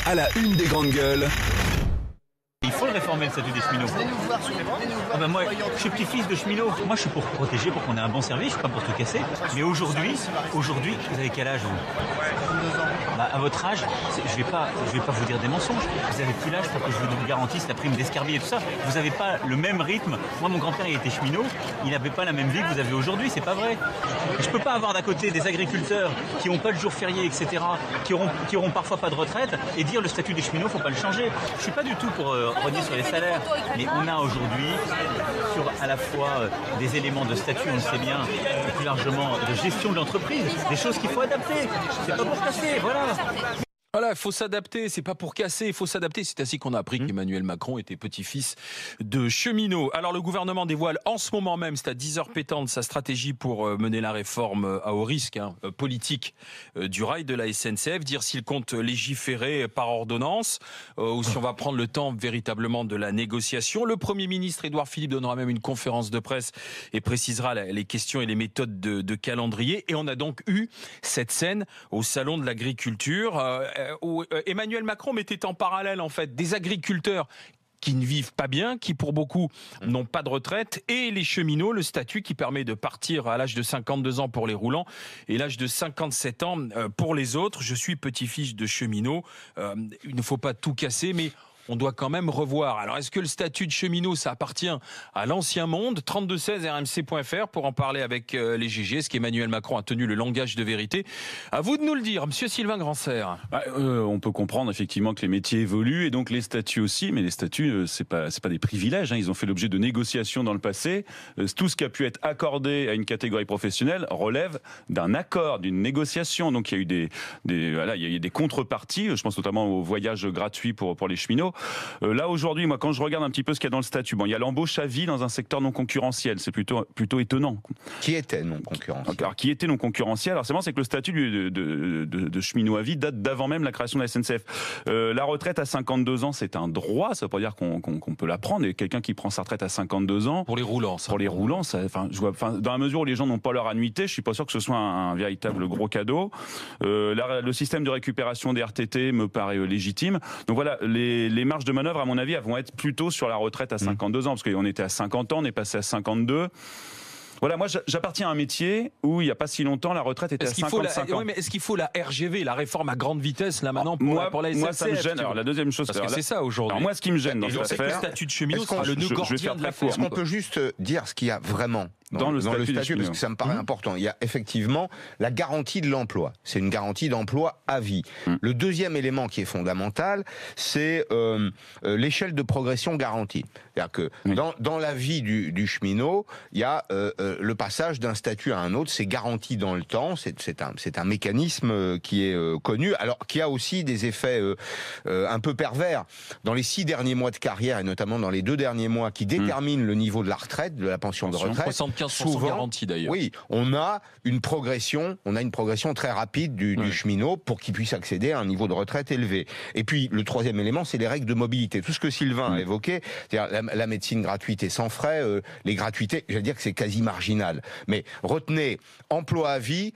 À la une des grandes gueules. Il faut le réformer, le statut des cheminots. Moi, je suis petit-fils de cheminot. Moi, je suis pour protéger, pour qu'on ait un bon service, je suis pas pour tout casser. Mais aujourd'hui, vous avez quel âge, vous ? À votre âge, je vais pas vous dire des mensonges. Vous avez plus l'âge pour que je vous garantisse la prime d'escarbier et tout ça. Vous n'avez pas le même rythme. Moi, mon grand-père, il était cheminot. Il n'avait pas la même vie que vous avez aujourd'hui. C'est pas vrai. Je peux pas avoir d'un côté des agriculteurs qui n'ont pas de jours fériés, etc., qui auront parfois pas de retraite, et dire le statut des cheminots, faut pas le changer. Je suis pas du tout pour rogner sur les salaires. Mais on a aujourd'hui à la fois des éléments de statut, on le sait bien, et plus largement de gestion de l'entreprise, des choses qu'il faut adapter. C'est pas pour casser, voilà. Voilà, il faut s'adapter, c'est pas pour casser, il faut s'adapter. C'est ainsi qu'on a appris qu'Emmanuel Macron était petit-fils de cheminot. Alors le gouvernement dévoile en ce moment même, c'est à 10h pétantes, sa stratégie pour mener la réforme à haut risque politique du rail de la SNCF, dire s'il compte légiférer par ordonnance ou si on va prendre le temps véritablement de la négociation. Le Premier ministre Édouard Philippe donnera même une conférence de presse et précisera les questions et les méthodes de calendrier. Et on a donc eu cette scène au Salon de l'Agriculture où Emmanuel Macron mettait en parallèle en fait des agriculteurs qui ne vivent pas bien, qui pour beaucoup n'ont pas de retraite, et les cheminots, le statut qui permet de partir à l'âge de 52 ans pour les roulants et l'âge de 57 ans pour les autres. Je suis petit-fils de cheminot, il ne faut pas tout casser, mais on doit quand même revoir. Alors, est-ce que le statut de cheminot, ça appartient à l'ancien monde ? 3216 rmc.fr pour en parler avec les GG. Est-ce qu'Emmanuel Macron a tenu le langage de vérité ? À vous de nous le dire, monsieur Sylvain Grandserre. On peut comprendre effectivement que les métiers évoluent et donc les statuts aussi, mais les statuts, c'est pas des privilèges. Ils ont fait l'objet de négociations dans le passé. Tout ce qui a pu être accordé à une catégorie professionnelle relève d'un accord, d'une négociation. Donc il y a eu il y a des contreparties. Je pense notamment aux voyages gratuits pour les cheminots. Là aujourd'hui, moi, quand je regarde un petit peu ce qu'il y a dans le statut, il y a l'embauche à vie dans un secteur non concurrentiel. C'est plutôt étonnant. Qui était non concurrentiel ? Alors, qui était non concurrentiel ? Alors c'est marrant, c'est que le statut de cheminot à vie date d'avant même la création de la SNCF. La retraite à 52 ans, c'est un droit. Ça veut pas dire qu'on peut la prendre. Et quelqu'un qui prend sa retraite à 52 ans pour les roulants, dans la mesure où les gens n'ont pas leur annuité, je suis pas sûr que ce soit un véritable gros cadeau. Le système de récupération des RTT me paraît légitime. Donc voilà, les marges de manœuvre, à mon avis, elles vont être plutôt sur la retraite à 52 ans, parce qu'on était à 50 ans, on est passé à 52. Voilà, moi j'appartiens à un métier où il n'y a pas si longtemps la retraite était à 55 ans. Oui, mais est-ce qu'il faut la RGV, la réforme à grande vitesse là maintenant pour la SNCF ? Moi ça me gêne. Alors la deuxième chose, parce que c'est ça aujourd'hui. Alors moi ce qui me gêne dans cette affaire, le statut de cheminot sera le nœud gordien de l'affaire. Est-ce qu'on peut juste dire ce qu'il y a vraiment dans le statut, parce que ça me paraît important. Il y a effectivement la garantie de l'emploi. C'est une garantie d'emploi à vie. Le deuxième élément qui est fondamental, c'est l'échelle de progression garantie. C'est-à-dire que dans la vie du cheminot, il y a le passage d'un statut à un autre, c'est garanti dans le temps, c'est un mécanisme qui est connu, alors qui a aussi des effets un peu pervers. Dans les 6 derniers mois de carrière, et notamment dans les 2 derniers mois qui déterminent le niveau de la retraite, de la pension de retraite, 75% souvent, garantie d'ailleurs. Oui, on a une progression très rapide du cheminot pour qu'il puisse accéder à un niveau de retraite élevé. Et puis le troisième élément, c'est les règles de mobilité. Tout ce que Sylvain a évoqué, c'est-à-dire la médecine gratuite et sans frais, les gratuités, je vais dire que c'est quasi marginal. Mais retenez, emploi à vie,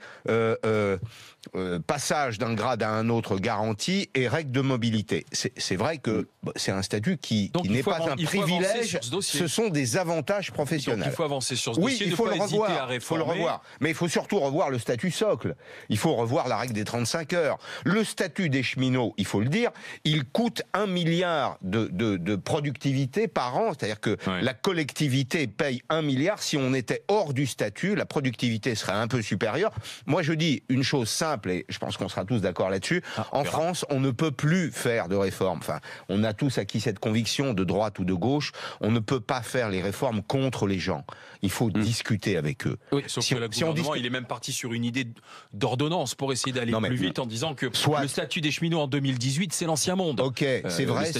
passage d'un grade à un autre garanti et règles de mobilité. C'est vrai que c'est un statut qui n'est pas un privilège, ce sont des avantages professionnels. Donc il faut avancer sur ce dossier, il faut le revoir. Mais il faut surtout revoir le statut socle. Il faut revoir la règle des 35 heures. Le statut des cheminots, il faut le dire, il coûte 1 milliard de productivité par an, c'est-à-dire que la collectivité paye 1 milliard. Si on était hors du statut, la productivité serait un peu supérieure. Moi je dis une chose simple, et je pense qu'on sera tous d'accord là-dessus, en France on ne peut plus faire de réformes. Enfin, on a tous acquis cette conviction, de droite ou de gauche, on ne peut pas faire les réformes contre les gens. Il faut discuter avec eux. Oui, sauf que le gouvernement, il est même parti sur une idée d'ordonnance pour essayer d'aller plus vite en disant que le statut des cheminots en 2018, c'est l'ancien monde. Ok, c'est vrai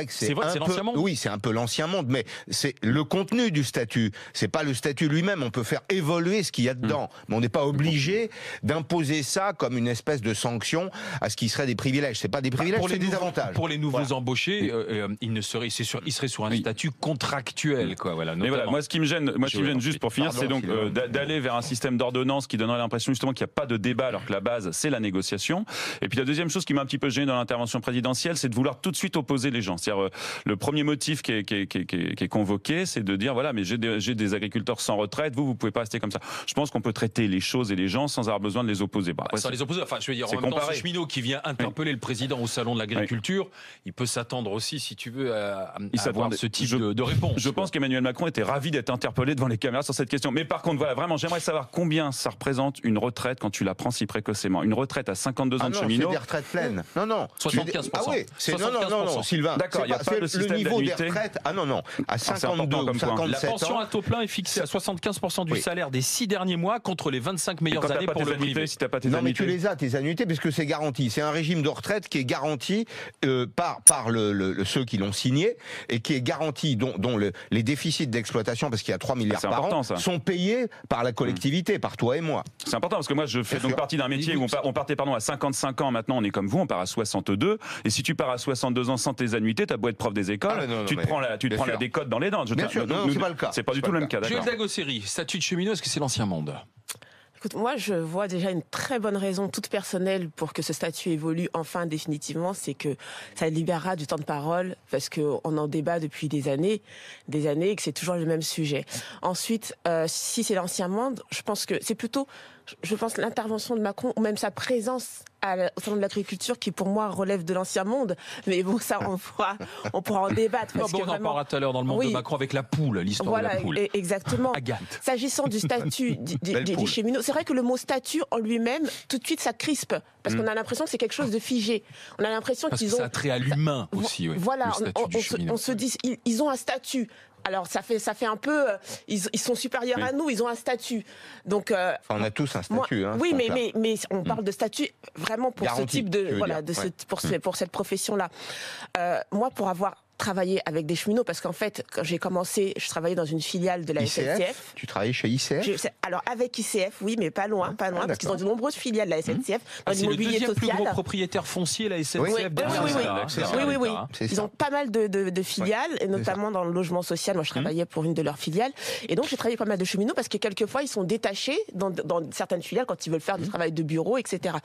que c'est l'ancien monde. Oui, c'est un peu l'ancien monde, mais c'est le contenu du statut. C'est pas le statut lui-même. On peut faire évoluer ce qu'il y a dedans, mais on n'est pas obligé d'imposer ça comme une espèce de sanction à ce qui serait des privilèges. C'est pas des privilèges, c'est des avantages. Pour les nouveaux embauchés, ils seraient sur un statut contractuel, quoi. Voilà. Mais voilà, moi ce qui me gêne mentionne juste pour finir, c'est donc d'aller vers un système d'ordonnance qui donnerait l'impression justement qu'il n'y a pas de débat alors que la base c'est la négociation. Et puis la deuxième chose qui m'a un petit peu gêné dans l'intervention présidentielle, c'est de vouloir tout de suite opposer les gens. C'est-à-dire le premier motif qui est convoqué, c'est de dire voilà, mais j'ai des agriculteurs sans retraite, vous pouvez pas rester comme ça. Je pense qu'on peut traiter les choses et les gens sans avoir besoin de les opposer. Sans les opposer, enfin je veux dire, en même temps, ce cheminot qui vient interpeller le président au salon de l'agriculture, il peut s'attendre aussi, si tu veux, à avoir ce type de réponse. Je pense qu'Emmanuel Macron était ravi d'être interpellé devant les caméras sur cette question. Mais par contre, voilà, vraiment, j'aimerais savoir combien ça représente une retraite quand tu la prends si précocement. Une retraite à 52 ans de cheminot. C'est des retraites pleines. Non. 75%. Ah oui, non, Sylvain. D'accord, il n'y a pas de système niveau des d'annuité. retraites. Ah non, à 52 ou 57 ans. La pension à taux plein est fixée à 75% du salaire des 6 derniers mois contre les 25 meilleures années pour le privé. Si t'as pas tes non, annuités. mais tu les as, tes annuités, parce que c'est garanti. C'est un régime de retraite qui est garanti par ceux qui l'ont signé et qui est garanti, dont les déficits d'exploitation, parce qu'il y a 3 milliards par an, sont payés par la collectivité, par toi et moi. C'est important parce que moi je fais donc partie d'un métier où on partait à 55 ans, maintenant on est comme vous, on part à 62. Et si tu pars à 62 ans sans tes annuités, t'as beau être prof des écoles, tu te prends la décote dans les dents. Bien sûr, c'est pas le cas. C'est pas du tout le même cas. Jules Dagosseri, statut de cheminot, est-ce que c'est l'ancien monde ? Écoute, moi, je vois déjà une très bonne raison, toute personnelle, pour que ce statut évolue enfin définitivement, c'est que ça libérera du temps de parole, parce qu'on en débat depuis des années, et que c'est toujours le même sujet. Ensuite, si c'est l'ancien monde, je pense que c'est plutôt, l'intervention de Macron, ou même sa présence au salon de l'agriculture, qui pour moi relève de l'ancien monde, mais bon, ça on pourra en débattre. On en parlera tout à l'heure dans le monde de Macron avec la poule, l'histoire de la poule. Exactement. Agathe. S'agissant du statut des cheminots, c'est vrai que le mot statut en lui-même, tout de suite, ça crispe, parce qu'on a l'impression que c'est quelque chose de figé. On a l'impression qu'ils ont... Ça a trait à l'humain aussi, oui. Voilà, on se dit, ils ont un statut. Alors ça fait un peu, ils sont supérieurs à nous, ils ont un statut. Donc on a tous un statut. Oui, mais on parle de statut vraiment pour ce type pour cette profession-là. Moi, pour avoir travailler avec des cheminots, parce qu'en fait, quand j'ai commencé, je travaillais dans une filiale de la SNCF. Tu travaillais chez ICF? Alors, avec ICF, oui, mais pas loin, parce qu'ils ont de nombreuses filiales de la SNCF, dans l'immobilier social. C'est le deuxième plus gros propriétaire foncier, la SNCF. Oui. Ils ont pas mal de filiales, et notamment dans le logement social. Moi, je travaillais pour une de leurs filiales. Et donc, j'ai travaillé pas mal de cheminots, parce que quelquefois, ils sont détachés dans certaines filiales quand ils veulent faire du travail de bureau, etc.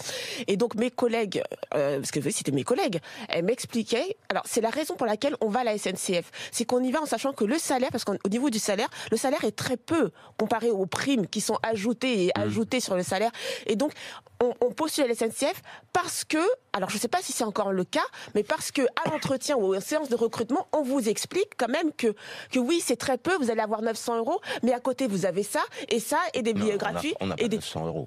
Et donc, mes collègues, parce que c'était mes collègues, elles m'expliquaient, alors, c'est la raison pour laquelle on va à la SNCF. C'est qu'on y va en sachant que le salaire, parce qu'au niveau du salaire, le salaire est très peu comparé aux primes qui sont ajoutées sur le salaire. Et donc, on postule à la SNCF parce que, alors je ne sais pas si c'est encore le cas, mais parce que à l'entretien ou aux séances de recrutement, on vous explique quand même que oui, c'est très peu, vous allez avoir 900 €, mais à côté, vous avez ça, et des billets gratuits. On n'a pas 900 €.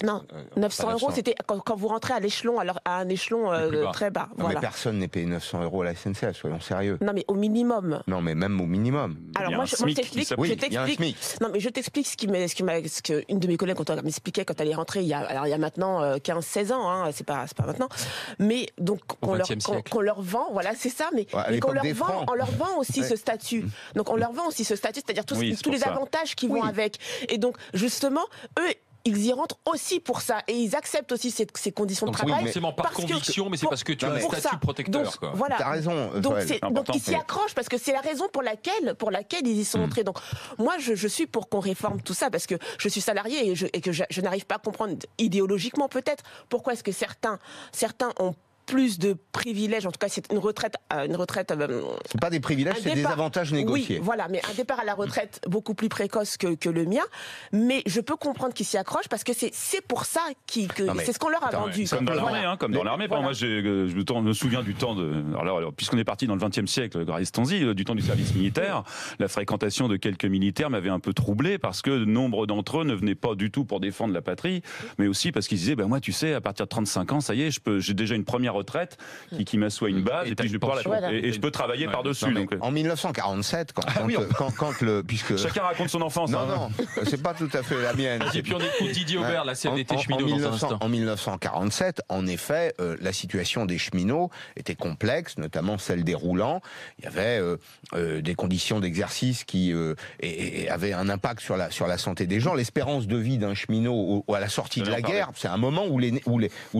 Non, 900 €, c'était quand vous rentrez à l'échelon, à un échelon très bas. Non, mais personne n'est payé 900 € à la SNCF, soyons sérieux. Non, mais au minimum. Non, mais même au minimum. Alors moi, je t'explique. Non, mais je t'explique ce qu'une de mes collègues m'expliquait quand elle est rentrée il y a maintenant 15-16 ans, c'est pas maintenant. Mais donc qu'on leur vend, voilà, c'est ça, mais qu'on leur vend aussi ce statut. Donc on leur vend aussi ce statut, c'est-à-dire tous les avantages qui vont avec. Et donc justement, eux, ils y rentrent aussi pour ça et ils acceptent aussi ces conditions de travail. Pas forcément par conviction, mais c'est parce que tu as un statut protecteur. Donc, voilà. T'as raison. Donc ils s'y accrochent parce que c'est la raison pour laquelle ils y sont entrés. Donc moi je suis pour qu'on réforme tout ça parce que je suis salarié et que je n'arrive pas à comprendre idéologiquement peut-être pourquoi est-ce que certains ont plus de privilèges, en tout cas c'est une retraite. C'est pas des privilèges, c'est des avantages négociés. Oui, voilà, mais un départ à la retraite beaucoup plus précoce que le mien. Mais je peux comprendre qu'ils s'y accrochent parce que c'est pour ça c'est ce qu'on leur a vendu. Comme dans l'armée, comme dans l'armée. Moi, je me souviin du temps de. Alors, puisqu'on est parti dans le XXe siècle, Tonzi, du temps du service militaire, la fréquentation de quelques militaires m'avait un peu troublé parce que nombre d'entre eux ne venaient pas du tout pour défendre la patrie, mais aussi parce qu'ils disaient, moi, tu sais, à partir de 35 ans, ça y est, j'ai déjà une première retraite qui m'assoit une base et puis je peux travailler par-dessus. En 1947, puisque chacun raconte son enfance. Non, c'est pas tout à fait la mienne. Et puis on écoute Didier Aubert, la CFDT cheminot dans un instant. En 1947, en effet, la situation des cheminots était complexe, notamment celle des roulants. Il y avait des conditions d'exercice qui avaient un impact sur la santé des gens. L'espérance de vie d'un cheminot à la sortie de la guerre, c'est un moment où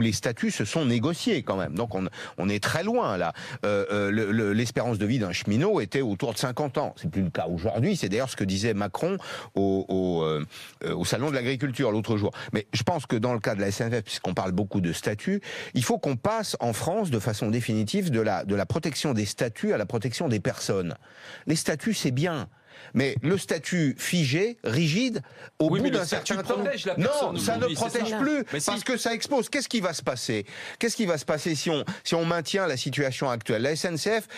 les statuts se sont négociés quand même. même. Donc on est très loin là. L'espérance de vie d'un cheminot était autour de 50 ans. C'est plus le cas aujourd'hui. C'est d'ailleurs ce que disait Macron au salon de l'agriculture l'autre jour. Mais je pense que dans le cas de la SNCF, puisqu'on parle beaucoup de statut, il faut qu'on passe en France de façon définitive de la protection des statuts à la protection des personnes. Les statuts, c'est bien. Mais le statut figé, rigide, au bout d'un certain temps... Non, ça ne protège plus, parce que ça expose. Qu'est-ce qui va se passer? Qu'est-ce qui va se passer si on maintient la situation actuelle? La SNCF,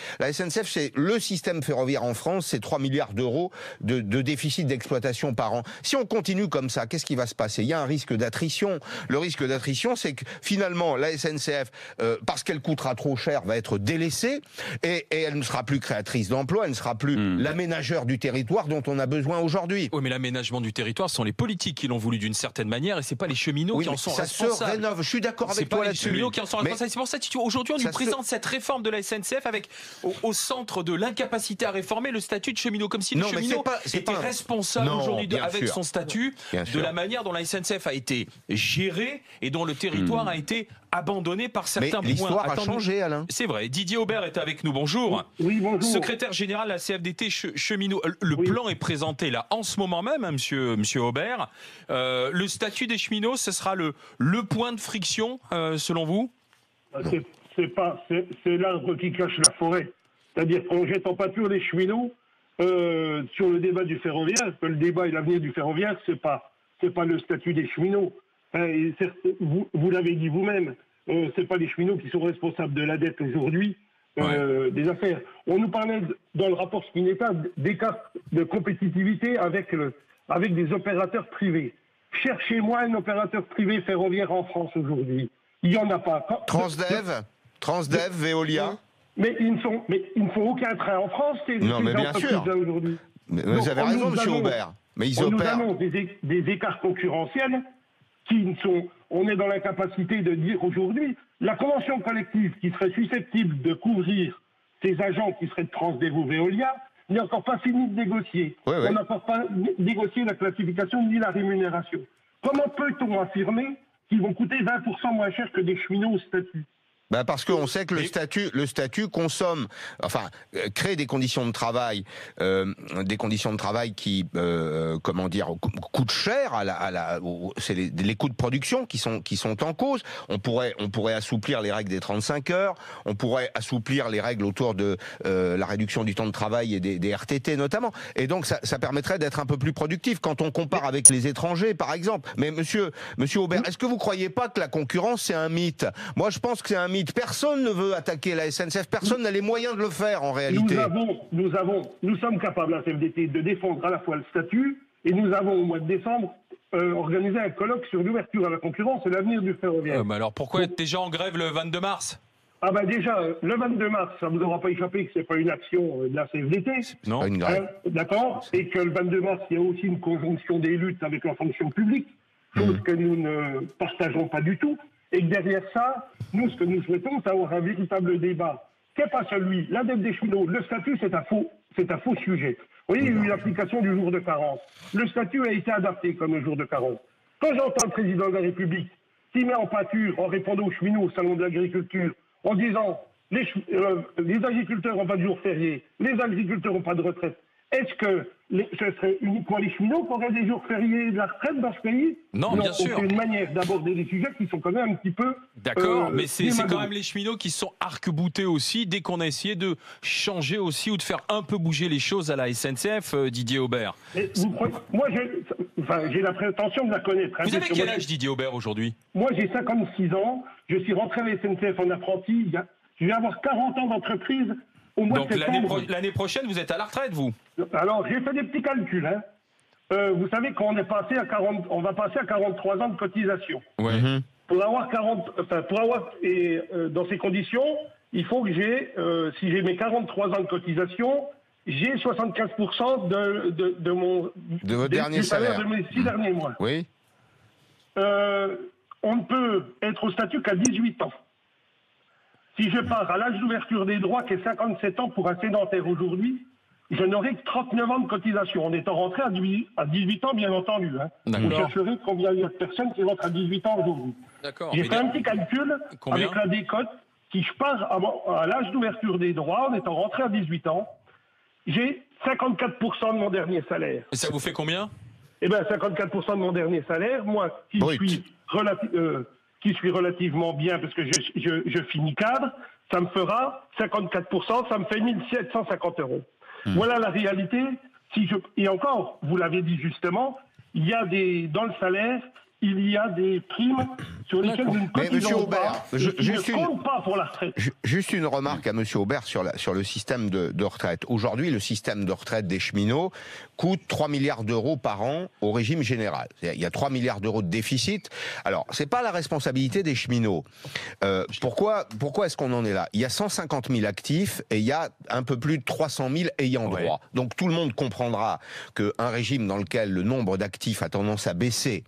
c'est le système ferroviaire en France, c'est 3 milliards d'euros de déficit d'exploitation par an. Si on continue comme ça, qu'est-ce qui va se passer? Il y a un risque d'attrition. Le risque d'attrition, c'est que finalement, la SNCF, parce qu'elle coûtera trop cher, va être délaissée, et elle ne sera plus créatrice d'emplois, elle ne sera plus l'aménageur du territoire dont on a besoin aujourd'hui. Oui, mais l'aménagement du territoire, ce sont les politiques qui l'ont voulu d'une certaine manière, et c'est pas les cheminots qui en sont responsables. Ça se rénove. Je suis d'accord avec toi là-dessus. C'est pas les cheminots qui en sont responsables. C'est pour ça qu'aujourd'hui, on nous présente cette réforme de la SNCF avec au centre de l'incapacité à réformer le statut de cheminot, comme si le cheminot était responsable aujourd'hui avec son statut de la manière dont la SNCF a été gérée et dont le territoire a été abandonné par certains points. L'histoire a changé, Alain. C'est vrai. Didier Aubert est avec nous. Bonjour. Oui, bonjour. Secrétaire général de la CFDT cheminot. Le plan est présenté là en ce moment même, hein, monsieur Aubert. Le statut des cheminots, ce sera le point de friction, selon vous? C'est l'arbre qui cache la forêt. C'est-à-dire qu'on jette en pâture les cheminots sur le débat du ferroviaire. Le débat et l'avenir du ferroviaire, c'est pas le statut des cheminots. Et certes, vous l'avez dit vous-même, c'est pas les cheminots qui sont responsables de la dette aujourd'hui des affaires. On nous parlait dans le rapport Spinetta d'écart de compétitivité avec des opérateurs privés. Cherchez-moi un opérateur privé ferroviaire en France aujourd'hui. Il n'y en a pas. Transdev, Veolia. Mais ils ne font aucun train en France, ces entreprises-là aujourd'hui. Vous avez raison, monsieur Aubert. Mais ils opèrent. Nous avons des écarts concurrentiels on est dans l'incapacité de dire aujourd'hui, la convention collective qui serait susceptible de couvrir ces agents qui seraient de Transdev ou Veolia n'est encore pas fini de négocier. On n'a encore pas négocié la classification ni la rémunération. Comment peut-on affirmer qu'ils vont coûter 20% moins cher que des cheminots au statut? Parce qu'on sait que le statut consomme, crée des conditions de travail qui, coûtent cher c'est les coûts de production qui sont en cause. On pourrait assouplir les règles des 35 heures, on pourrait assouplir les règles autour de la réduction du temps de travail et des RTT notamment. Et donc ça permettrait d'être un peu plus productif quand on compare avec les étrangers, par exemple. Mais monsieur Aubert, est-ce que vous croyez pas que la concurrence c'est un mythe? Moi, je pense que c'est un mythe. Personne ne veut attaquer la SNCF, personne n'a les moyens de le faire en réalité. Nous sommes capables, la CFDT, de défendre à la fois le statut, et nous avons au mois de décembre organisé un colloque sur l'ouverture à la concurrence et l'avenir du ferroviaire. Mais alors pourquoi être déjà en grève le 22 mars? Déjà, le 22 mars, ça ne vous aura pas échappé que c'est pas une action de la CFDT. Non, pas une grève. D'accord. Et que le 22 mars, il y a aussi une conjonction des luttes avec la fonction publique, chose que nous ne partageons pas du tout. Et que derrière ça, nous, ce que nous souhaitons, c'est avoir un véritable débat. C'est pas celui, la dette des cheminots, le statut, c'est un faux sujet. Vous voyez, il y a eu l'application du jour de carence. Le statut a été adapté comme le jour de carence. Quand j'entends le président de la République qui met en pâture, en répondant aux cheminots au salon de l'agriculture, en disant les agriculteurs n'ont pas de jour férié, les agriculteurs n'ont pas de retraite, est-ce que ce serait uniquement les cheminots qui auraient des jours fériés de la retraite dans ce pays? Non, bien sûr. C'est une manière d'aborder les sujets qui sont quand même un petit peu... D'accord, mais c'est quand même les cheminots qui sont arc-boutés aussi, dès qu'on a essayé de changer aussi ou de faire un peu bouger les choses à la SNCF, Didier Aubert. Moi, j'ai la prétention de la connaître. Vous avez quel âge, Didier Aubert, aujourd'hui? Moi, j'ai 56 ans. Je suis rentré à la SNCF en apprenti. Je vais avoir 40 ans d'entreprise. Donc l'année prochaine, vous êtes à la retraite, vous? Alors, j'ai fait des petits calculs. Vous savez qu'on est passé à 40, on va passer à 43 ans de cotisation. Ouais. Pour avoir dans ces conditions, il faut que si j'ai mes 43 ans de cotisation, j'ai 75% de votre dernier salaire de mes 6 derniers mois. Oui. On ne peut être au statut qu'à 18 ans. Si je pars à l'âge d'ouverture des droits, qui est 57 ans pour un sédentaire aujourd'hui, je n'aurai que 39 ans de cotisation. En étant rentré à 18 ans, bien entendu. Vous chercherez combien il y a de personnes qui rentrent à 18 ans aujourd'hui. D'accord. J'ai fait un petit calcul avec la décote. si je pars à l'âge d'ouverture des droits, en étant rentré à 18 ans, j'ai 54% de mon dernier salaire. Et ça vous fait combien ? Eh bien, 54% de mon dernier salaire, moi, qui suis relativement bien, parce que je finis cadre, ça me fera 54%, ça me fait 1 750 €. Voilà la réalité. Et encore, vous l'avez dit justement, il y a dans le salaire, il y a des primes sur lesquelles nous ne cotisons pas, ne comptent pas pour la retraite. Juste une remarque à Monsieur Aubert sur le système de retraite. Aujourd'hui, le système de retraite des cheminots coûte 3 milliards d'euros par an au régime général. Il y a 3 milliards d'euros de déficit. Alors, c'est pas la responsabilité des cheminots. Pourquoi est-ce qu'on en est là ? Il y a 150 000 actifs et il y a un peu plus de 300 000 ayants droit. Donc tout le monde comprendra qu'un régime dans lequel le nombre d'actifs a tendance à baisser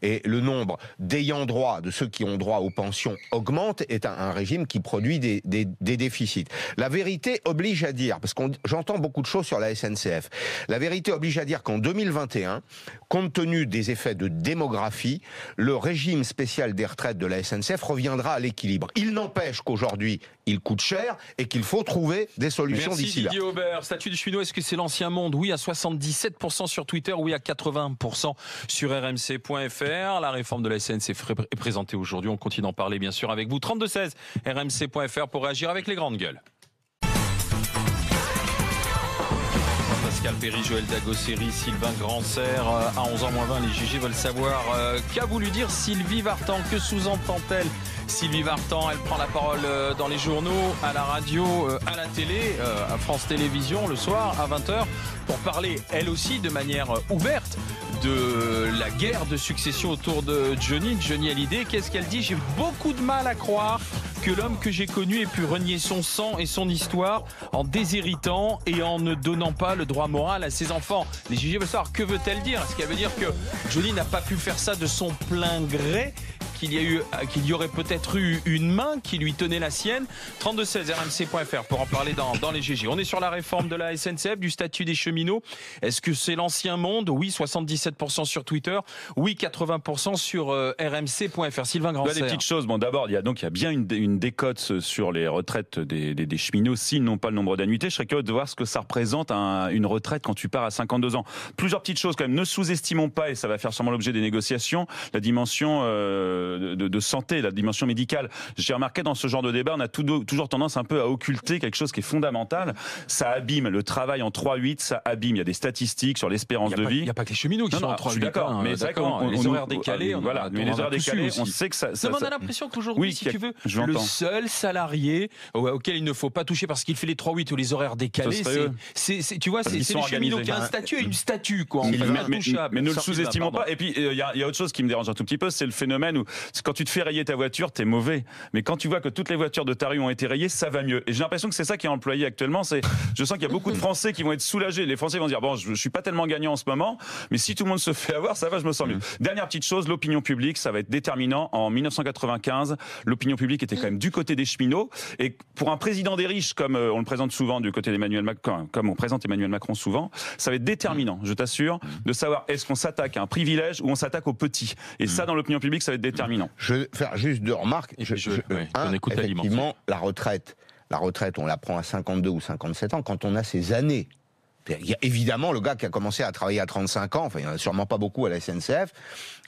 et le nombre d'ayants droit, de ceux qui ont droit aux pensions, augmente, est un régime qui produit des déficits. La vérité oblige à dire, parce que j'entends beaucoup de choses sur la SNCF, la vérité oblige à dire qu'en 2021, compte tenu des effets de démographie, le régime spécial des retraites de la SNCF reviendra à l'équilibre. Il n'empêche qu'aujourd'hui, il coûte cher et qu'il faut trouver des solutions d'ici là. Merci Didier Aubert. Statut du cheminot, est-ce que c'est l'ancien monde ? Oui à 77% sur Twitter, oui à 80% sur rmc.fr. La réforme de la SNCF est présentée aujourd'hui. On continue d'en parler bien sûr avec vous. 3216 rmc.fr pour réagir avec les grandes gueules. Pascal Péry, Joël Dagosseri, Sylvain Grandserre. À 11h moins 20, les GG veulent savoir qu'a voulu dire Sylvie Vartan. Que sous-entend-elle ? Sylvie Vartan, elle prend la parole dans les journaux, à la radio, à la télé, à France Télévisions le soir à 20h pour parler elle aussi de manière ouverte de la guerre de succession autour de Johnny Hallyday. Qu'est-ce qu'elle dit ? J'ai beaucoup de mal à croire que l'homme que j'ai connu ait pu renier son sang et son histoire en déshéritant et en ne donnant pas le droit moral à ses enfants. Les GG veulent savoir, que veut-elle dire ? Est-ce qu'elle veut dire que Johnny n'a pas pu faire ça de son plein gré ? Qu'il y aurait peut-être eu une main qui lui tenait la sienne. 3216 rmc.fr pour en parler dans les GG. On est sur la réforme de la SNCF, du statut des cheminots. Est-ce que c'est l'ancien monde ? Oui, 77% sur Twitter. Oui, 80% sur rmc.fr. Sylvain Grandserre. Des petites choses. Bon, d'abord, il y a bien une décote sur les retraites des cheminots s'ils n'ont pas le nombre d'annuités. Je serais curieux de voir ce que ça représente une retraite quand tu pars à 52 ans. Plusieurs petites choses quand même. Ne sous-estimons pas, et ça va faire sûrement l'objet des négociations, la dimension de santé, la dimension médicale. J'ai remarqué dans ce genre de débat, on a toujours tendance un peu à occulter quelque chose qui est fondamental. Ça abîme le travail en 3-8, ça abîme. Il y a des statistiques sur l'espérance de vie. Il n'y a pas que les cheminots qui sont en 3-8. Je suis d'accord, mais c'est vrai qu'on les horaires décalés. Voilà, mais les horaires décalés, on sait que ça. On a l'impression qu'aujourd'hui, si tu veux, le seul salarié auquel il ne faut pas toucher parce qu'il fait les 3-8 ou les horaires décalés, tu vois, c'est les cheminots qui ont un statut et une statue, quoi. Mais ne le sous-estimons pas. Et puis, il y a autre chose qui me dérange un tout petit peu, c'est le phénomène où quand tu te fais rayer ta voiture, t'es mauvais. Mais quand tu vois que toutes les voitures de ta rue ont été rayées, ça va mieux. Et j'ai l'impression que c'est ça qui est employé actuellement. Je sens qu'il y a beaucoup de Français qui vont être soulagés. Les Français vont dire, bon, je suis pas tellement gagnant en ce moment, mais si tout le monde se fait avoir, ça va, je me sens mieux. Dernière petite chose, l'opinion publique, ça va être déterminant. En 1995, l'opinion publique était quand même du côté des cheminots. Et pour un président des riches, comme on le présente souvent du côté d'Emmanuel Macron, comme on présente Emmanuel Macron souvent, ça va être déterminant, je t'assure, de savoir est-ce qu'on s'attaque à un privilège ou on s'attaque aux petits. Et ça, dans l'opinion publique, ça va être déterminant. Je vais faire juste deux remarques. Effectivement, la retraite, on la prend à 52 ou 57 ans quand on a ses années. Il y a évidemment le gars qui a commencé à travailler à 35 ans, enfin il n'y en a sûrement pas beaucoup à la SNCF,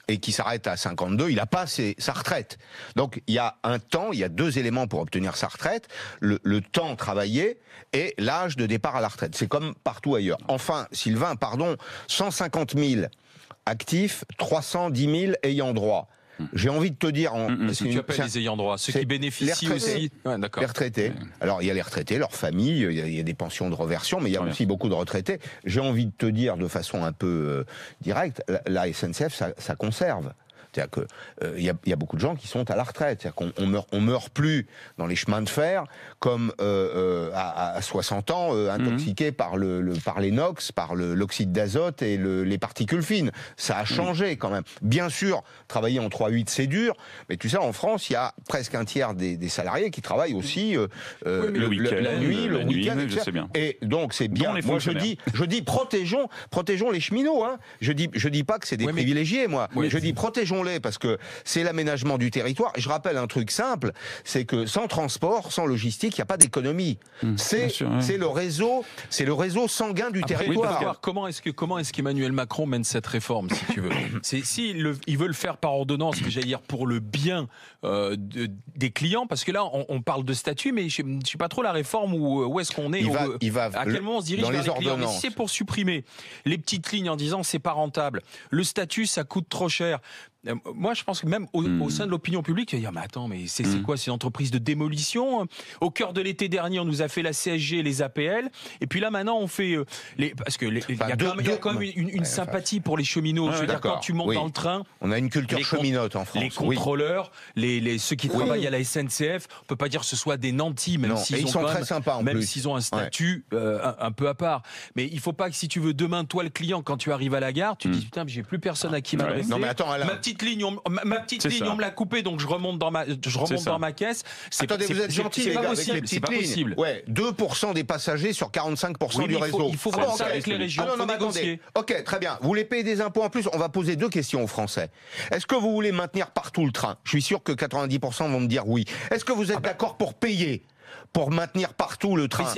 et qui s'arrête à 52, il n'a pas sa retraite. Donc il y a un temps, il y a deux éléments pour obtenir sa retraite, le temps travaillé et l'âge de départ à la retraite. C'est comme partout ailleurs. Enfin, Sylvain, 150 000 actifs, 310 000 ayants droit. J'ai envie de te dire... tu appelles les ayants droit, ceux qui bénéficient aussi... Ouais, les retraités. Alors, il y a les retraités, leurs familles, il y a des pensions de reversion, mais il y a aussi beaucoup de retraités. J'ai envie de te dire de façon un peu directe, la SNCF, ça conserve. C'est-à-dire que y a beaucoup de gens qui sont à la retraite. C'est-à-dire qu'on meurt plus dans les chemins de fer comme à 60 ans intoxiqués par les NOx, par l'oxyde d'azote et les particules fines. Ça a changé quand même. Bien sûr, travailler en 3-8 c'est dur, mais tu sais en France il y a presque un tiers des salariés qui travaillent aussi la nuit, le week-end. Et donc c'est bien. Moi je dis protégeons les cheminots. Hein. Je dis pas que c'est des privilégiés. Moi je dis protégeons faisons-les, parce que c'est l'aménagement du territoire. Et je rappelle un truc simple, c'est que sans transport, sans logistique, il n'y a pas d'économie. C'est le réseau sanguin du territoire. Comment est-ce qu'Emmanuel Macron mène cette réforme, si tu veux? Il veut le faire par ordonnance, mais j'allais dire pour le bien des clients, parce que là, on parle de statut, mais je ne sais pas trop la réforme où est-ce qu'on est. À quel moment on se dirige vers les clients? Mais si c'est pour supprimer les petites lignes en disant c'est pas rentable, le statut ça coûte trop cher. Moi, je pense que même au sein de l'opinion publique, il y a mais attends, mais c'est quoi? C'est une entreprise de démolition. Au cœur de l'été dernier, on nous a fait la CSG, les APL, et puis là maintenant on fait parce que il y a quand même une sympathie pour les cheminots. Je veux dire, quand tu montes dans le train, on a une culture cheminote en France. Les contrôleurs, ceux qui travaillent à la SNCF, on peut pas dire que ce soit des nantis, même s'ils sont très sympas, même s'ils ont un statut un peu à part. Mais il faut pas que si tu veux demain, toi le client, quand tu arrives à la gare, tu dis putain, j'ai plus personne à qui m'adresser. Non mais attends, Alain. Ma petite ligne, on me l'a coupée, donc je remonte dans ma caisse. Attendez, vous êtes gentils, les gars, avec les petites lignes. Ouais, 2% des passagers sur 45% du réseau. Il faut voir ça avec les régions. Attendez. Ok, très bien. Vous voulez payer des impôts en plus? On va poser 2 questions aux Français. Est-ce que vous voulez maintenir partout le train? Je suis sûr que 90% vont me dire oui. Est-ce que vous êtes d'accord pour payer? Pour maintenir partout le train.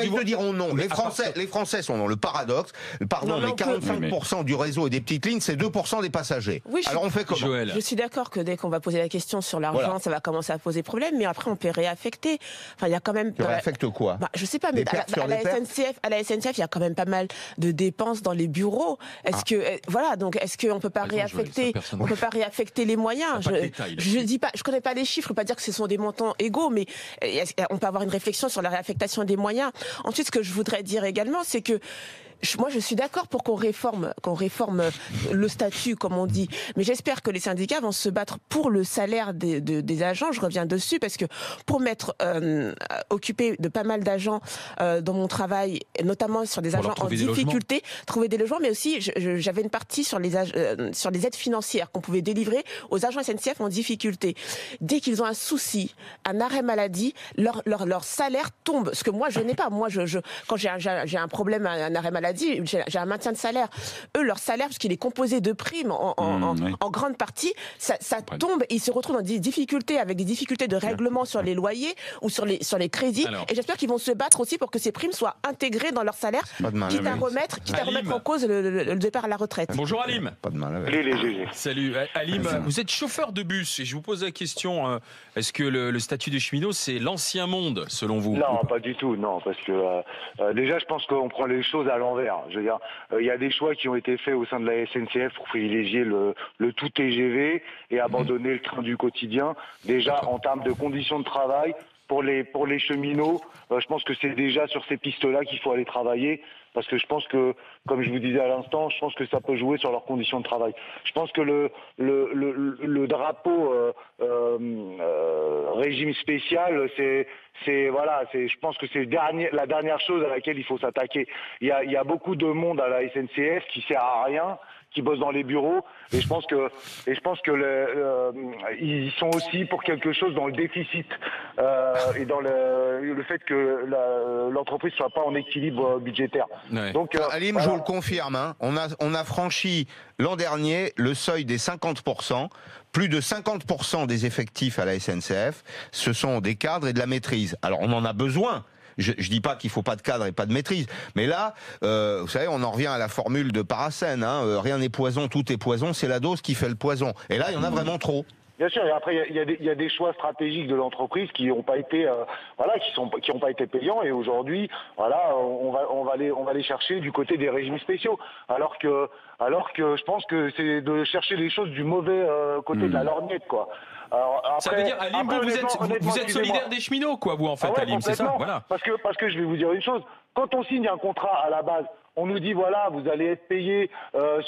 Ils te diront non. Les Français sont dans le paradoxe. Pardon, mais 45% du réseau et des petites lignes, c'est 2% des passagers. Oui, alors on fait comment? Je suis d'accord que dès qu'on va poser la question sur l'argent, ça va commencer à poser problème, mais après on peut réaffecter. Enfin, il y a quand même. Tu réaffectes quoi? Je sais pas, mais à la SNCF, il y a quand même pas mal de dépenses dans les bureaux. Est-ce qu'on peut pas réaffecter? On peut pas réaffecter les moyens. Je dis pas, je connais pas les chiffres, je peux pas dire que ce sont des montants égaux, mais on peut avoir une réflexion sur la réaffectation des moyens. Ensuite, ce que je voudrais dire également, c'est que moi, je suis d'accord pour qu'on réforme le statut, comme on dit. Mais j'espère que les syndicats vont se battre pour le salaire des agents. Je reviens dessus parce que pour m'être occupé de pas mal d'agents dans mon travail, notamment sur des agents en difficulté, trouver des logements, mais aussi j'avais une partie sur les aides financières qu'on pouvait délivrer aux agents SNCF en difficulté. Dès qu'ils ont un souci, un arrêt maladie, leur salaire tombe. Ce que moi, je n'ai pas. Moi, quand j'ai un problème, un arrêt maladie, j'ai un maintien de salaire. Eux, leur salaire, parce qu'il est composé de primes en grande partie, ça tombe et ils se retrouvent dans des difficultés, avec des difficultés de règlement sur les loyers ou sur les crédits. Et j'espère qu'ils vont se battre aussi pour que ces primes soient intégrées dans leur salaire, quitte à remettre en cause le départ à la retraite. Bonjour Alim. Pas de mal. Salut Alim, vous êtes chauffeur de bus et je vous pose la question, est-ce que le statut de cheminot, c'est l'ancien monde selon vous? Non, pas du tout, non, parce que déjà je pense qu'on prend les choses à l'envers. Je veux dire, il y a des choix qui ont été faits au sein de la SNCF pour privilégier le tout TGV et abandonner le train du quotidien. Déjà, en termes de conditions de travail, pour les cheminots, je pense que c'est déjà sur ces pistes-là qu'il faut aller travailler. Parce que je pense que, comme je vous disais à l'instant, je pense que ça peut jouer sur leurs conditions de travail. Je pense que le drapeau régime spécial, je pense que c'est la dernière chose à laquelle il faut s'attaquer. Il y a beaucoup de monde à la SNCF qui sert à rien, qui bossent dans les bureaux, et je pense que ils sont aussi pour quelque chose dans le déficit et dans le fait que l'entreprise soit pas en équilibre budgétaire. Ouais. Donc, Alim, je vous le confirme, hein, on a franchi l'an dernier le seuil des 50%. Plus de 50% des effectifs à la SNCF, ce sont des cadres et de la maîtrise. Alors on en a besoin. Je dis pas qu'il faut pas de cadre et pas de maîtrise, mais là, vous savez, on en revient à la formule de Paracène. Hein, rien n'est poison, tout est poison. C'est la dose qui fait le poison. Et là, il y en a vraiment trop. Bien sûr, et après il y a des choix stratégiques de l'entreprise qui n'ont pas été qui ont pas été payants, et aujourd'hui on va les chercher du côté des régimes spéciaux, alors que je pense que c'est de chercher les choses du mauvais côté de la lorgnette, quoi. Alors, après, ça veut dire, Alim, vous êtes solidaire des cheminots, quoi, vous, en fait, Alim, c'est ça, voilà. Parce que je vais vous dire une chose, quand on signe un contrat à la base, on nous dit voilà, vous allez être payé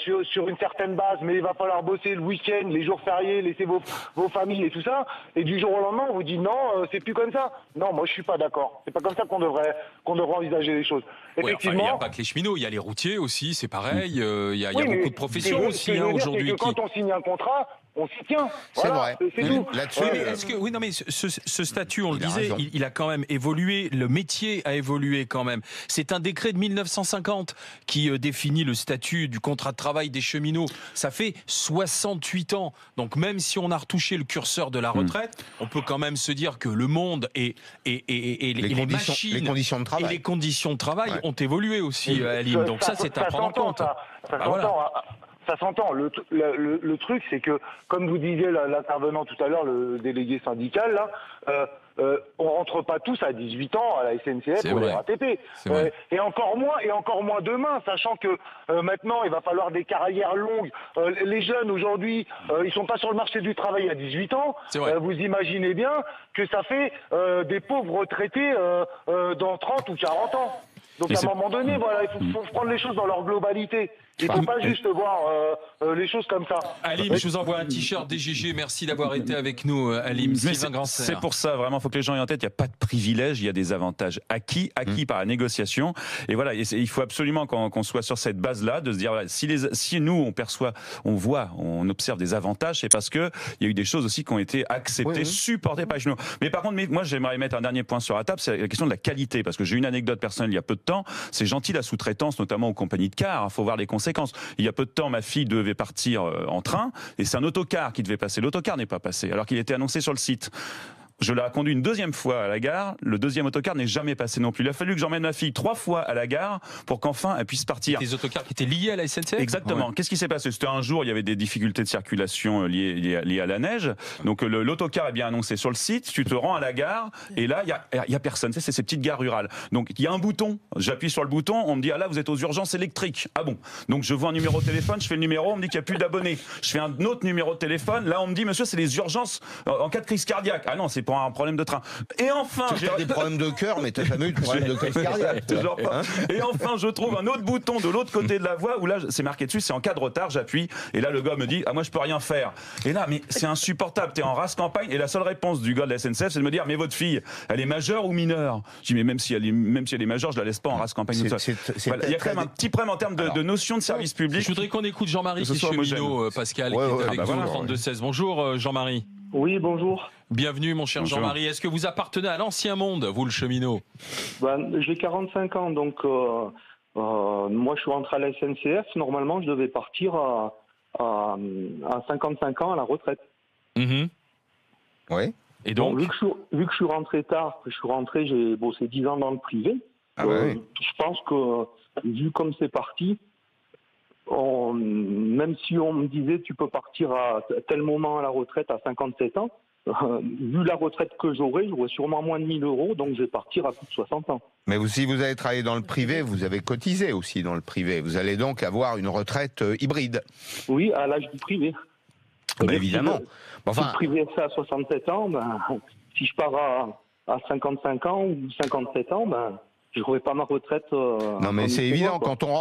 sur une certaine base, mais il va falloir bosser le week-end, les jours fériés, laisser vos familles et tout ça. Et du jour au lendemain, on vous dit non, c'est plus comme ça. Non, moi je suis pas d'accord. C'est pas comme ça qu'on devrait envisager les choses. Effectivement, il n'y a pas que les cheminots, il y a les routiers aussi, c'est pareil. Il y a beaucoup de professions aussi aujourd'hui. Quand on signe un contrat, on s'y tient. C'est vrai. C'est tout. Là-dessus, ce statut, on le disait, il a quand même évolué. Le métier a évolué quand même. C'est un décret de 1950. qui définit le statut du contrat de travail des cheminots, ça fait 68 ans. Donc même si on a retouché le curseur de la retraite, on peut quand même se dire que le monde et les machines, les conditions de travail, et les conditions de travail ont évolué aussi, Aline. Donc ça, c'est à prendre en compte. Ça s'entend. Le truc, c'est que, comme vous disiez l'intervenant tout à l'heure, le délégué syndical, là, on rentre pas tous à 18 ans à la SNCF ou à la RATP. Et encore moins demain, sachant que maintenant, il va falloir des carrières longues. Les jeunes, aujourd'hui, ils sont pas sur le marché du travail à 18 ans. Vous imaginez bien que ça fait des pauvres retraités dans 30 ou 40 ans. Donc à un moment donné, voilà, il faut prendre les choses dans leur globalité. Il ne faut pas juste voir les choses comme ça. Alim, je vous envoie un t-shirt DGG. Merci d'avoir été avec nous, Alim. C'est pour ça, vraiment, il faut que les gens aient en tête, il n'y a pas de privilège, il y a des avantages acquis par la négociation. Et voilà, il faut absolument qu'on soit sur cette base-là, de se dire, voilà, si nous, on perçoit, on observe des avantages, c'est parce qu'il y a eu des choses aussi qui ont été acceptées, supportées par les cheminots. Mais par contre, moi, j'aimerais mettre un dernier point sur la table, c'est la question de la qualité. Parce que j'ai une anecdote personnelle il y a peu de temps. C'est gentil la sous-traitance, notamment aux compagnies de cars. Il faut voir les conséquences. Il y a peu de temps, ma fille devait partir en train et c'est un autocar qui devait passer. L'autocar n'est pas passé alors qu'il était annoncé sur le site. Je l'ai conduit une deuxième fois à la gare. Le deuxième autocar n'est jamais passé non plus. Il a fallu que j'emmène ma fille 3 fois à la gare pour qu'enfin elle puisse partir. Des autocars qui étaient liés à la SNCF ? Exactement. Qu'est-ce qui s'est passé ? C'était un jour, il y avait des difficultés de circulation liées à la neige. Donc l'autocar est bien annoncé sur le site. Tu te rends à la gare et là, il y a personne. C'est ces petites gares rurales. Donc il y a un bouton. J'appuie sur le bouton. On me dit, ah là, vous êtes aux urgences électriques. Ah bon ? Donc je vois un numéro de téléphone. Je fais le numéro. On me dit qu'il n'y a plus d'abonnés. Je fais un autre numéro de téléphone. Là, on me dit, monsieur, c'est les urgences en cas de crise cardiaque. Ah non, c'est pour un problème de train. Et enfin, tu as des problèmes de cœur, mais tu n'as jamais eu de problème de crise cardiaque. Toujours pas. Et enfin, je trouve un autre bouton de l'autre côté de la voie où là, c'est marqué dessus, c'est en cas de retard, j'appuie. Et là, le gars me dit, ah moi, je peux rien faire. Et là, mais c'est insupportable. T'es en race campagne et la seule réponse du gars de la SNCF, c'est de me dire, mais votre fille, elle est majeure ou mineure ? Je dis, mais même si elle est majeure, je la laisse pas en race campagne. Voilà. Il y a quand même un petit problème en termes de notion de service public. Je voudrais qu'on écoute Jean-Marie qui est cheminot, Pascal, qui est avec vous, 32-16. Bonjour, Jean-Marie. Oui, bonjour. Bienvenue, mon cher Jean-Marie. Est-ce que vous appartenez à l'ancien monde, vous, le cheminot ? J'ai 45 ans, donc moi, je suis rentré à la SNCF. Normalement, je devais partir à 55 ans à la retraite. Oui. Et donc vu que je suis rentré tard, j'ai bossé 10 ans dans le privé. Je pense que, vu comme c'est parti, même si on me disait tu peux partir à tel moment à la retraite à 57 ans, vu la retraite que j'aurai sûrement moins de 1 000 euros, donc je vais partir à plus de 60 ans. Mais si vous avez travaillé dans le privé, vous avez cotisé aussi dans le privé. Vous allez donc avoir une retraite hybride. Oui, à l'âge du privé. Évidemment. Si le privé c'est à 67 ans, si je pars à 55 ans ou 57 ans, je n'aurai pas ma retraite. Non, mais c'est évident. Quand on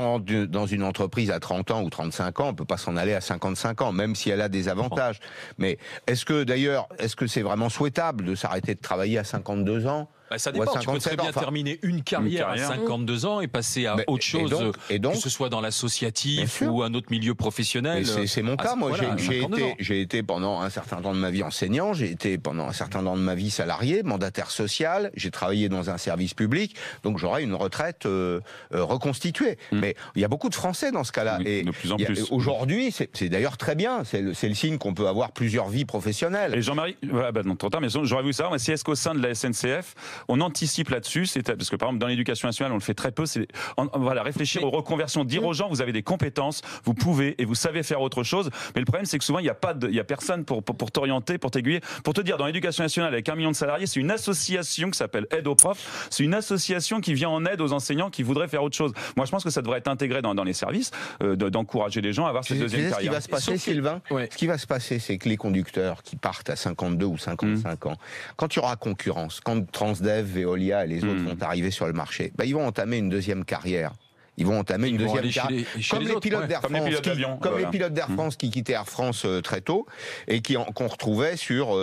rentre dans une entreprise à 30 ans ou 35 ans, on ne peut pas s'en aller à 55 ans, même si elle a des avantages. Mais est-ce que c'est vraiment souhaitable de s'arrêter de travailler à 52 ans ? Ça dépend, tu peux très bien terminer une carrière à 52 ans et passer à autre chose, que ce soit dans l'associatif ou un autre milieu professionnel. C'est mon cas, moi j'ai été pendant un certain temps de ma vie enseignant, j'ai été pendant un certain temps de ma vie salarié, mandataire social, j'ai travaillé dans un service public, donc j'aurai une retraite reconstituée. Mais il y a beaucoup de Français dans ce cas-là. Et de plus en plus. Aujourd'hui, c'est d'ailleurs très bien, c'est le signe qu'on peut avoir plusieurs vies professionnelles. Et Jean-Marie, trop tard, mais j'aurais voulu savoir, si est-ce qu'au sein de la SNCF, on anticipe là-dessus, parce que par exemple dans l'éducation nationale on le fait très peu, réfléchir aux reconversions, dire aux gens vous avez des compétences, vous pouvez et vous savez faire autre chose, mais le problème c'est que souvent il y a personne pour t'orienter, pour t'aiguiller, pour te dire dans l'éducation nationale avec 1 million de salariés, c'est une association qui s'appelle Aide aux profs, c'est une association qui vient en aide aux enseignants qui voudraient faire autre chose. Moi je pense que ça devrait être intégré dans les services, d'encourager les gens à avoir cette deuxième carrière. Ce qui va se passer, Sylvain, ce qui va se passer, c'est que les conducteurs qui partent à 52 ou 55 ans, quand il y aura concurrence, quand Transdev, Veolia et les autres vont arriver sur le marché, ils vont entamer une deuxième carrière. Ils vont entamer une deuxième carrière. Comme les pilotes d'Air France qui quittaient Air France très tôt et qu'on retrouvait sur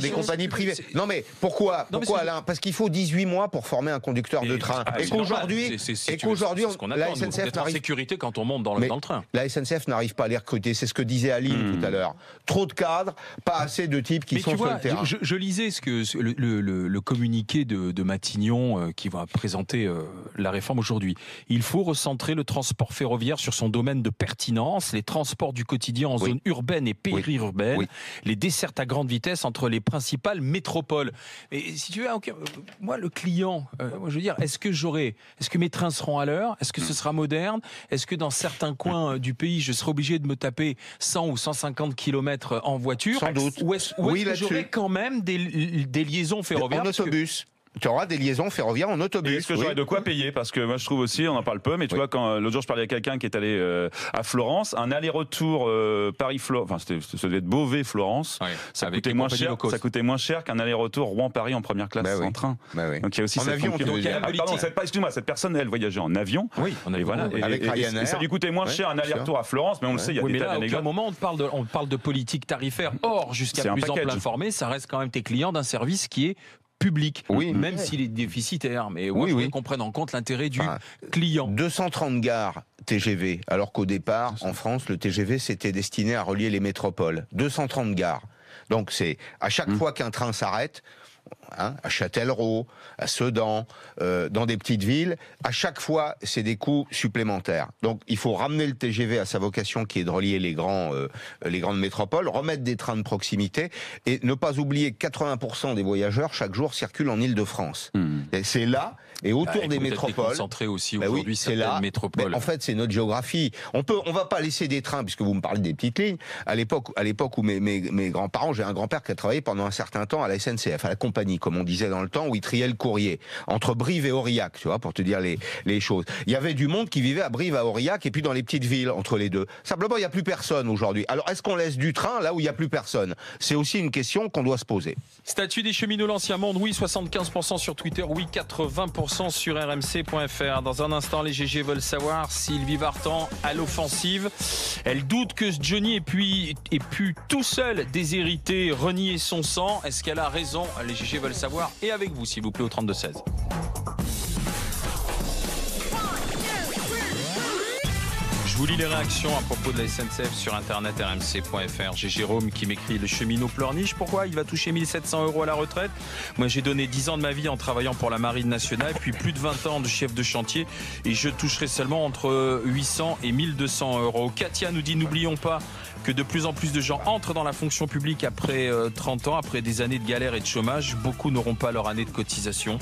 des compagnies privées. Non mais pourquoi Alain ? Parce qu'il faut 18 mois pour former un conducteur de train. Et qu'aujourd'hui, la SNCF n'arrive... sécurité quand on monte dans le train. La SNCF n'arrive pas à les recruter. C'est ce que disait Aline tout à l'heure. Trop de cadres, pas assez de types qui sont sur le terrain. Je lisais le communiqué de Matignon qui va présenter la réforme aujourd'hui. Il faut recentrer le transport ferroviaire sur son domaine de pertinence, les transports du quotidien en zone urbaine et périurbaine, les dessertes à grande vitesse entre les principales métropoles. Et si tu veux, moi le client, je veux dire, est-ce que mes trains seront à l'heure? Est-ce que ce sera moderne? Est-ce que dans certains coins du pays, je serai obligé de me taper 100 ou 150 km en voiture? Sans doute. Ou est-ce que j'aurai quand même des liaisons ferroviaires? En autobus. Tu auras des liaisons ferroviaires en autobus. Est-ce que j'aurais de quoi payer? Parce que moi je trouve aussi, on en parle peu, mais tu vois, quand l'autre jour je parlais à quelqu'un qui est allé à Florence, un aller-retour Paris-Florence, enfin ça devait être Beauvais-Florence, ça coûtait moins cher qu'un aller-retour Rouen-Paris en première classe en train. Donc il y a aussi en avion, excuse-moi, cette personne elle voyageait en avion. Avec Ryanair. Et ça lui coûtait moins cher un aller-retour à Florence, mais on le sait, il y a des tas d'anecdotes. À un moment on parle de politique tarifaire. Or, jusqu'à plus ample informé, ça reste quand même tes clients d'un service qui est public, même s'il est déficitaire, mais qu'on prenne en compte l'intérêt du client. 230 gares TGV, alors qu'au départ, en France, le TGV c'était destiné à relier les métropoles. 230 gares. Donc c'est à chaque fois qu'un train s'arrête, à Châtellerault, à Sedan, dans des petites villes, à chaque fois, c'est des coûts supplémentaires. Donc, il faut ramener le TGV à sa vocation qui est de relier les grandes métropoles, remettre des trains de proximité et ne pas oublier que 80% des voyageurs, chaque jour, circulent en Île-de-France. C'est là, et autour des métropoles. Concentré aussi aujourd'hui, c'est là. Métropoles. En fait, c'est notre géographie. On va pas laisser des trains, puisque vous me parlez des petites lignes. À l'époque où mes grands-parents, j'ai un grand-père qui a travaillé pendant un certain temps à la SNCF, à la compagnie, comme on disait dans le temps, où il triait le courrier entre Brive et Aurillac, tu vois, pour te dire les choses. Il y avait du monde qui vivait à Brive, à Aurillac, et puis dans les petites villes entre les deux. Simplement, il n'y a plus personne aujourd'hui. Alors, est-ce qu'on laisse du train là où il n'y a plus personne? C'est aussi une question qu'on doit se poser. Statut des cheminots l'Ancien Monde, oui, 75% sur Twitter, oui, 80% sur rmc.fr. Dans un instant, les GG veulent savoir si Sylvie Vartan à l'offensive. Elle doute que Johnny ait pu tout seul déshériter, renier son sang. Est-ce qu'elle a raison? Les GG veulent savoir. Et avec vous, s'il vous plaît, au 32-16. Je vous lis les réactions à propos de la SNCF sur internet rmc.fr. J'ai Jérôme qui m'écrit: le cheminot pleurniche, pourquoi il va toucher 1 700 € à la retraite? Moi j'ai donné 10 ans de ma vie en travaillant pour la Marine nationale, puis plus de 20 ans de chef de chantier, et je toucherai seulement entre 800 et 1 200 €. Katia nous dit: n'oublions pas que de plus en plus de gens entrent dans la fonction publique après 30 ans, après des années de galère et de chômage. Beaucoup n'auront pas leur année de cotisation.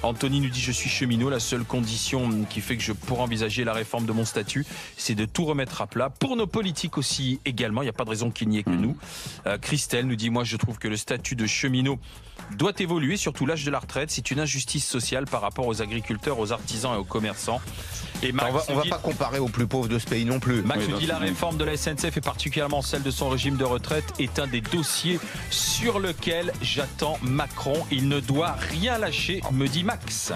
Anthony nous dit: je suis cheminot, la seule condition qui fait que je pourrais envisager la réforme de mon statut, c'est de tout remettre à plat. Pour nos politiques aussi également, il n'y a pas de raison qu'il n'y ait que nous. Christelle nous dit: moi je trouve que le statut de cheminot doit évoluer, surtout l'âge de la retraite. C'est une injustice sociale par rapport aux agriculteurs, aux artisans et aux commerçants. Et Max on va pas comparer aux plus pauvres de ce pays non plus. Max nous dit: la réforme de la SNCF et particulièrement celle de son régime de retraite est un des dossiers sur lequel j'attends Macron. Il ne doit rien lâcher, me dit Max.